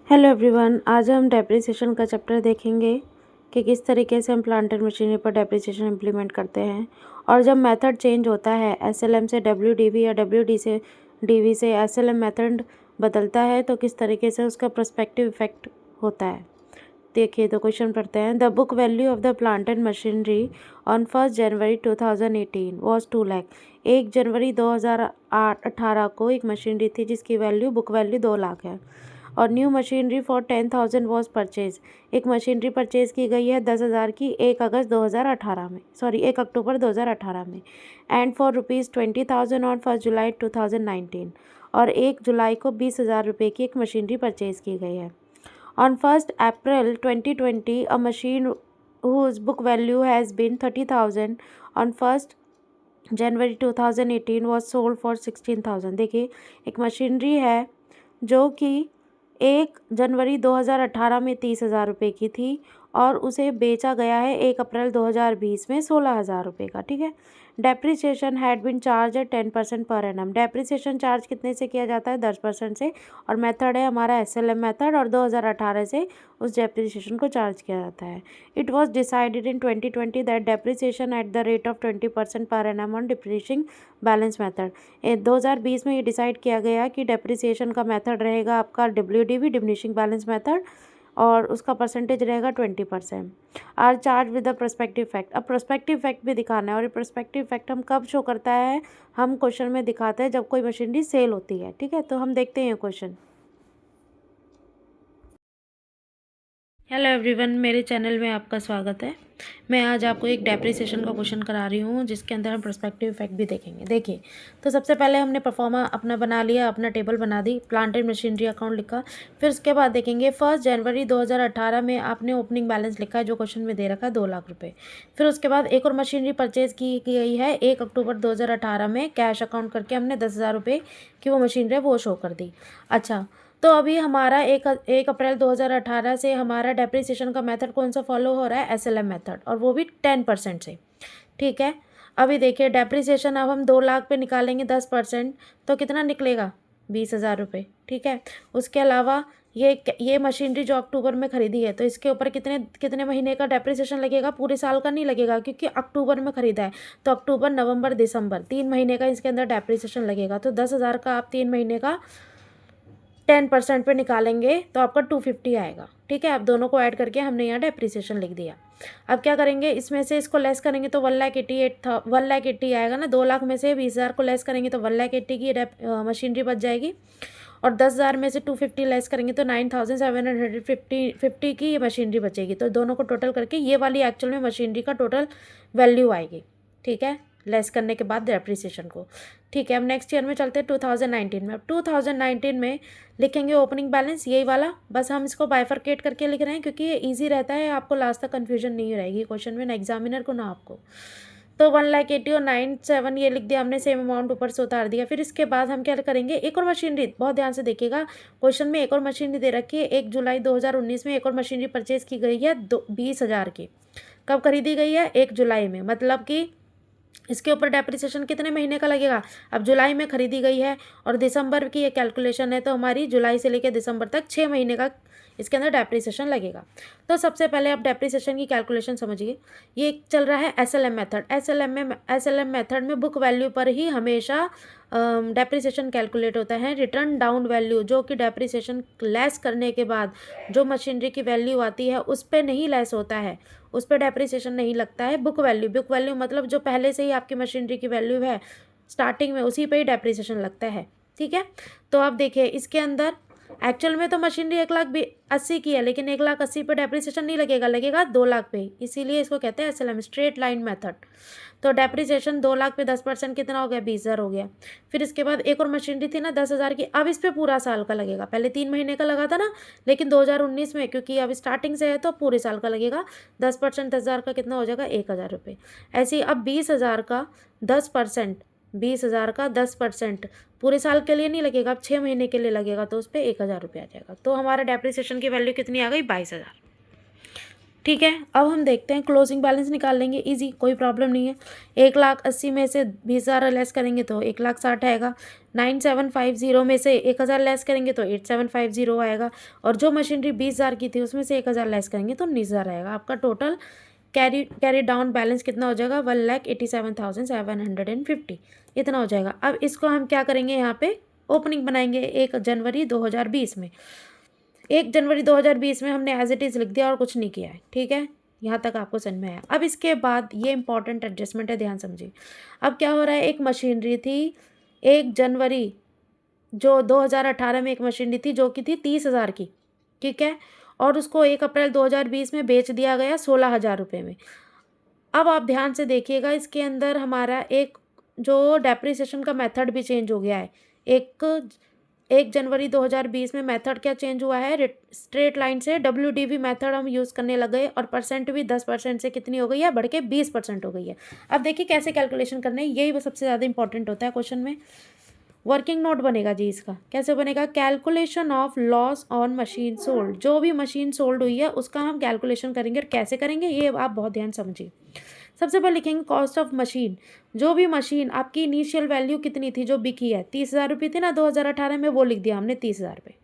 Hello everyone, आज हम depreciation का चैप्टर देखेंगे कि किस तरीके से हम प्लांट एंड मशीनरी पर डेप्रिसिएशन इम्प्लीमेंट करते हैं। और जब मेथड चेंज होता है एसएलएम से डब्ल्यूडीवी या डब्ल्यूडी से डीवी से एसएलएम मेथड बदलता है तो किस तरीके से उसका प्रोस्पेक्टिव इफेक्ट होता है। देखिए तो क्वेश्चन पढ़ते हैं। The book value of the plant and machinery on 1 January 2018 was 2 lakh. 1 जनवरी 2018 को एक मशीनरी थी जिसकी वैल्यू बुक वैल्यू 2 लाख है। और new machinery for 10,000 was purchase. एक मशीनरी परचेज की गई है 10,000 की 1 अगस्त 2018 में, 1 अक्टूबर 2018 में। एंड फॉर ₹20,000 ऑन 1 जुलाई 2019। और 1 जुलाई को 20,000 रुपये की एक मशीनरी परचेज की गई है। On 1 April 2020 a machine whose book value has been 30,000 on 1 January 2018 was sold for 16,000। देखिए एक मशीनरी है जो कि 1 जनवरी 2018 में 30,000 रुपये की थी और उसे बेचा गया है 1 अप्रैल 2020 में 16,000 रुपये का। ठीक है। Depreciation had been charge at 10% per annum. Depreciation charge कितने से किया जाता है? 10% से। और मेथड है हमारा एसएलएम मेथड और 2018 से उस डेप्रिसिएशन को चार्ज किया जाता है। It was decided in 2020 that depreciation at the rate of 20% per annum on depreciating balance method. 2020 में ये डिसाइड किया गया कि डेप्रिसिएशन का मेथड रहेगा आपका डब्ल्यूडीवी डिमिनिशिंग बैलेंस मेथड और उसका परसेंटेज रहेगा 20%। Are charge with the prospective effect. अब प्रोस्पेक्टिव इफेक्ट भी दिखाना है और ये प्रोस्पेक्टिव इफेक्ट हम कब शो करता है? हम क्वेश्चन में दिखाते हैं जब कोई मशीनरी सेल होती है। ठीक है, तो हम देखते हैं क्वेश्चन। हेलो एवरीवन, मेरे चैनल में आपका स्वागत है। मैं आज आपको एक डेप्रिसिएशन का क्वेश्चन करा रही हूँ जिसके अंदर हम प्रोस्पेक्टिव इफेक्ट भी देखेंगे। देखिए तो सबसे पहले हमने परफॉर्मा अपना बना लिया, अपना टेबल बना दी, प्लांट एंड मशीनरी अकाउंट लिखा। फिर उसके बाद देखेंगे 1 जनवरी 2018 में आपने ओपनिंग बैलेंस लिखा है जो क्वेश्चन में दे रखा है 2 लाख रुपये। फिर उसके बाद एक और मशीनरी परचेज की गई है 1 अक्टूबर 2018 में कैश अकाउंट करके हमने 10,000 रुपये की वो मशीनरी है वो शो कर दी। अच्छा, तो अभी हमारा 1 अप्रैल 2018 से हमारा डेप्रिसिएशन का मेथड कौन सा फॉलो हो रहा है? एसएलएम मेथड, और वो भी 10% से। ठीक है। अभी देखिए डेप्रिसिएशन अब हम 2 लाख पे निकालेंगे 10% तो कितना निकलेगा? 20,000 रुपये। ठीक है। उसके अलावा ये मशीनरी जो अक्टूबर में खरीदी है तो इसके ऊपर कितने कितने महीने का डेप्रिसिएशन लगेगा? पूरे साल का नहीं लगेगा क्योंकि अक्टूबर में खरीदा है तो अक्टूबर नवंबर दिसंबर 3 महीने का इसके अंदर डेप्रिसिएशन लगेगा। तो 10,000 का आप 3 महीने का 10% पे निकालेंगे तो आपका 250 आएगा। ठीक है। अब दोनों को ऐड करके हमने यहाँ डेप्रिसिएशन लिख दिया। अब क्या करेंगे, इसमें से इसको लेस करेंगे तो 1,80,000 आएगा ना। 2 लाख में से 20,000 को लेस करेंगे तो 1,80,000 की मशीनरी बच जाएगी। और 10,000 में से 250 लेस करेंगे तो 9,750 की ये मशीनरी बचेगी। तो दोनों को टोटल करके ये वाली एक्चुअल में मशीनरी का टोटल वैल्यू आएगी। ठीक है, लेस करने के बाद डेप्रिसिएशन को। ठीक है, अब नेक्स्ट ईयर में चलते हैं 2019 में। अब 2019 में लिखेंगे ओपनिंग बैलेंस यही वाला, बस हम इसको बाइफरकेट करके लिख रहे हैं क्योंकि ये ईजी रहता है, आपको लास्ट तक कन्फ्यूजन नहीं रहेगी क्वेश्चन में, ना एग्जामिनर को ना आपको। तो 1,80,000 और 97 ये लिख दिया हमने, सेम अमाउंट ऊपर से उतार दिया। फिर इसके बाद हम क्या करेंगे, एक और मशीनरी, बहुत ध्यान से देखिएगा क्वेश्चन में एक और मशीनरी दे रखी है। 1 जुलाई 2019 में एक और मशीनरी परचेज की गई है 20,000 की। कब खरीदी गई है? 1 जुलाई में, मतलब कि इसके ऊपर डेप्रिसिएशन कितने महीने का लगेगा? अब जुलाई में खरीदी गई है और दिसंबर की ये कैलकुलेशन है तो हमारी जुलाई से लेकर दिसंबर तक 6 महीने का इसके अंदर डेप्रिसिएशन लगेगा। तो सबसे पहले आप डेप्रिसिएशन की कैलकुलेशन समझिए। ये चल रहा है एसएलएम मेथड। एसएलएम मेथड में बुक वैल्यू पर ही हमेशा डेप्रिसिएशन कैलकुलेट होता है। रिटर्न डाउन वैल्यू जो कि डेप्रिसिएशन लेस करने के बाद जो मशीनरी की वैल्यू आती है उस पर नहीं लेस होता है, उस पर डेप्रिसिएशन नहीं लगता है। बुक वैल्यू मतलब जो पहले से ही आपकी मशीनरी की वैल्यू है स्टार्टिंग में उसी पे ही डेप्रिसिएशन लगता है। ठीक है। तो अब देखिए इसके अंदर एक्चुअल में तो मशीनरी 1,80,000 की है लेकिन 1,80,000 पर डेप्रिसिएशन नहीं लगेगा, लगेगा 2 लाख पे, इसीलिए इसको कहते हैं एसएलएम, स्ट्रेट लाइन मेथड। तो डेप्रिसिएशन 2 लाख पे 10% कितना हो गया? 20,000 हो गया। फिर इसके बाद एक और मशीनरी थी ना 10,000 की, अब इस पर पूरा साल का लगेगा। पहले 3 महीने का लगा था ना, लेकिन 2019 में क्योंकि अब स्टार्टिंग से है तो पूरे साल का लगेगा। 10% 10,000 का कितना हो जाएगा? 1,000 रुपये। ऐसे ही अब 20,000 का 10%, 20,000 का 10% पूरे साल के लिए नहीं लगेगा, अब 6 महीने के लिए लगेगा तो उस पर 1,000 रुपये आ जाएगा। तो हमारा डेप्रिसिएशन की वैल्यू कितनी आ गई? 22,000। ठीक है, अब हम देखते हैं क्लोजिंग बैलेंस निकाल लेंगे, इजी, कोई प्रॉब्लम नहीं है। 1,80,000 में से 20,000 लेस करेंगे तो 1,60,000 आएगा। 9,750 में से 1,000 लेस करेंगे तो 8,750 आएगा। और जो मशीनरी 20,000 की थी उसमें से 1,000 लेस करेंगे तो 19,000 आएगा। आपका टोटल कैरी डाउन बैलेंस कितना हो जाएगा? 1,87,750, इतना हो जाएगा। अब इसको हम क्या करेंगे, यहाँ पे ओपनिंग बनाएंगे 1 जनवरी 2020 में। 1 जनवरी 2020 में हमने एज इट इज़ लिख दिया और कुछ नहीं किया है, ठीक है। यहाँ तक आपको समझ में आया। अब इसके बाद ये इंपॉर्टेंट एडजस्टमेंट है, ध्यान समझिए। अब क्या हो रहा है, एक मशीनरी थी 1 जनवरी जो 2018 में एक मशीनरी थी जो कि थी 30,000 की, ठीक है, और उसको 1 अप्रैल 2020 में बेच दिया गया 16,000 रुपये में। अब आप ध्यान से देखिएगा, इसके अंदर हमारा एक जो डेप्रिसिएशन का मेथड भी चेंज हो गया है। 1 जनवरी 2020 में मेथड क्या चेंज हुआ है, स्ट्रेट लाइन से WDV मेथड हम यूज़ करने लग गए और परसेंट भी 10% से कितनी हो गई है, बढ़ के 20% हो गई है। अब देखिए कैसे कैलकुलेशन करने हैं, यही सबसे ज़्यादा इंपॉर्टेंट होता है क्वेश्चन में। वर्किंग नोट बनेगा जी इसका, कैसे बनेगा, calculation of loss on machine sold. जो भी मशीन सोल्ड हुई है उसका हम कैलकुलेशन करेंगे, और कैसे करेंगे ये आप बहुत ध्यान समझिए। सबसे पहले लिखेंगे कॉस्ट ऑफ मशीन। जो भी मशीन आपकी इनिशियल वैल्यू कितनी थी जो बिकी है, 30,000 रुपये थी ना 2018 में, वो लिख दिया हमने 30,000 रुपये,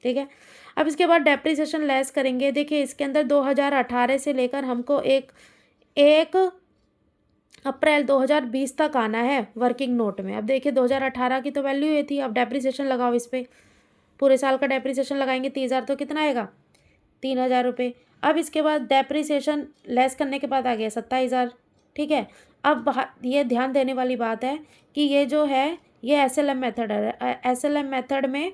ठीक है। अब इसके बाद डेप्रिसिएशन लेस करेंगे। देखिए इसके अंदर 2018 से लेकर हमको एक अप्रैल 2020 तक आना है वर्किंग नोट में। अब देखिए 2018 की तो वैल्यू ये थी, अब डेप्रिसिएशन लगाओ इस पर, पूरे साल का डेप्रिसिएशन लगाएंगे 30,000 तो कितना आएगा, 3,000 रुपये। अब इसके बाद डेप्रिसिएशन लेस करने के बाद आ गया 27,000, ठीक है। अब ये ध्यान देने वाली बात है कि ये जो है ये SLM मेथड है। SLM मेथड में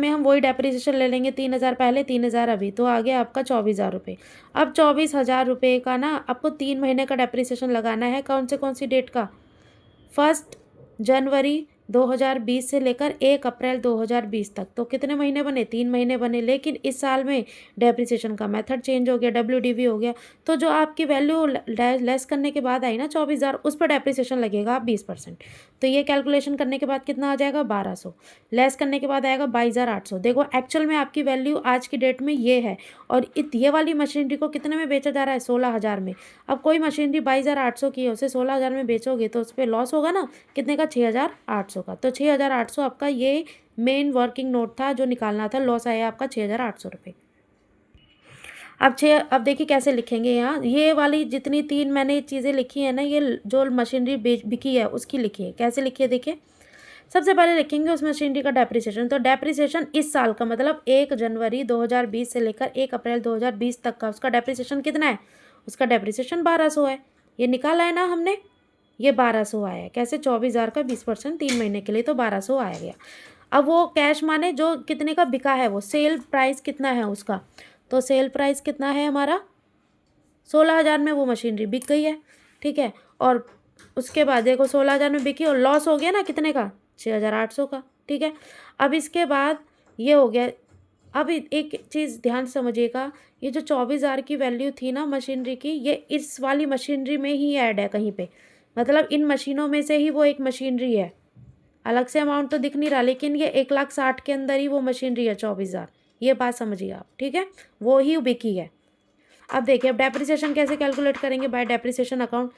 हम वही डेप्रिसिएशन ले लेंगे, 3,000 पहले 3,000 अभी, तो आ गया आपका 24,000 रुपये। अब 24,000 रुपये का ना आपको 3 महीने का डेप्रिसिएशन लगाना है। कौन सी डेट का, 1 जनवरी 2020 से लेकर 1 अप्रैल 2020 तक। तो कितने महीने बने, 3 महीने बने। लेकिन इस साल में डेप्रिसिएशन का मेथड चेंज हो गया, WDV हो गया, तो जो आपकी वैल्यू लेस करने के बाद आई ना 24,000, उस पर डेप्रिसिएशन लगेगा 20%। तो ये कैलकुलेशन करने के बाद कितना आ जाएगा, 1,200। लेस करने के बाद आएगा 22,800। देखो एक्चुअल में आपकी वैल्यू आज की डेट में ये है, और ये वाली मशीनरी को कितने में बेचा जा रहा है, 16,000 में। अब कोई मशीनरी 22,800 की है, उसे 16,000 में बेचोगे तो उस पर लॉस होगा ना, कितने का, 6,800 का। तो 6,800 आपका ये मेन वर्किंग नोट था जो निकालना था, लॉस आया आपका 6,800 रुपये। अब देखिए कैसे लिखेंगे यहाँ, ये वाली जितनी 3 मैंने चीज़ें लिखी है ना, ये जो मशीनरी बिकी है उसकी लिखी है। कैसे लिखिए देखिए, सबसे पहले लिखेंगे उस मशीनरी का डेप्रिसिएशन। तो डेप्रिसिएशन इस साल का मतलब 1 जनवरी 2020 से लेकर 1 अप्रैल 2020 तक का उसका डेप्रिसिएशन कितना है, उसका डेप्रिसिएशन 1,200 है। ये निकाला है ना हमने, ये 1,200 आया है। कैसे, 24,000 का 20% 3 महीने के लिए, तो 1,200 आया गया। अब वो कैश माने जो कितने का बिका है, वो सेल प्राइस कितना है उसका, तो सेल प्राइस कितना है हमारा, 16,000 में वो मशीनरी बिक गई है, ठीक है। और उसके बाद देखो 16,000 में बिकी और लॉस हो गया ना कितने का, 6,800 का, ठीक है। अब इसके बाद ये हो गया। अब एक चीज़ ध्यान से समझिएगा, ये जो 24,000 की वैल्यू थी ना मशीनरी की, ये इस वाली मशीनरी में ही ऐड है कहीं पे, मतलब इन मशीनों में से ही वो एक मशीनरी है। अलग से अमाउंट तो दिख नहीं रहा, लेकिन ये 1,60,000 के अंदर ही वो मशीनरी है 24,000, ये बात समझिए आप, ठीक है, वो ही बिकी है। अब देखिए अब डेप्रिसिएशन कैसे कैलकुलेट करेंगे, बाय डेप्रिसिएशन अकाउंट।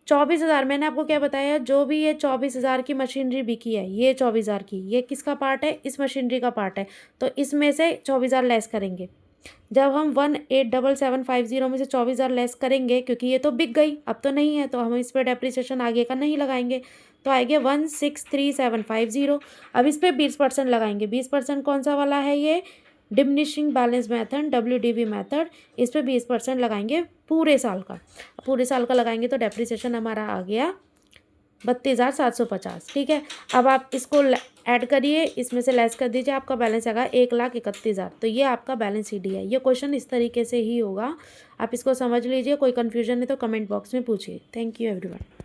24,000 मैंने आपको क्या बताया, जो भी ये 24,000 की मशीनरी बिकी है, ये 24,000 की, ये किसका पार्ट है, इस मशीनरी का पार्ट है, तो इसमें से 24,000 लेस करेंगे। जब हम 18,750 में से 24,000 लेस करेंगे, क्योंकि ये तो बिक गई, अब तो नहीं है, तो हम इस पर डेप्रिसिएशन आगे का नहीं लगाएंगे, तो आएगा 163,750। अब इस पर 20% लगाएंगे। 20% कौन सा वाला है, ये diminishing balance method, WDV method, इस पर 20% लगाएंगे पूरे साल का। पूरे साल का लगाएंगे तो डेप्रिसिएशन हमारा आ गया 32,750, ठीक है। अब आप इसको ऐड करिए, इसमें से लेस कर दीजिए, आपका बैलेंस आएगा 1,31,000। तो ये आपका बैलेंस शीट है। ये क्वेश्चन इस तरीके से ही होगा, आप इसको समझ लीजिए। कोई कन्फ्यूजन है तो कमेंट बॉक्स में पूछिए। Thank you everyone.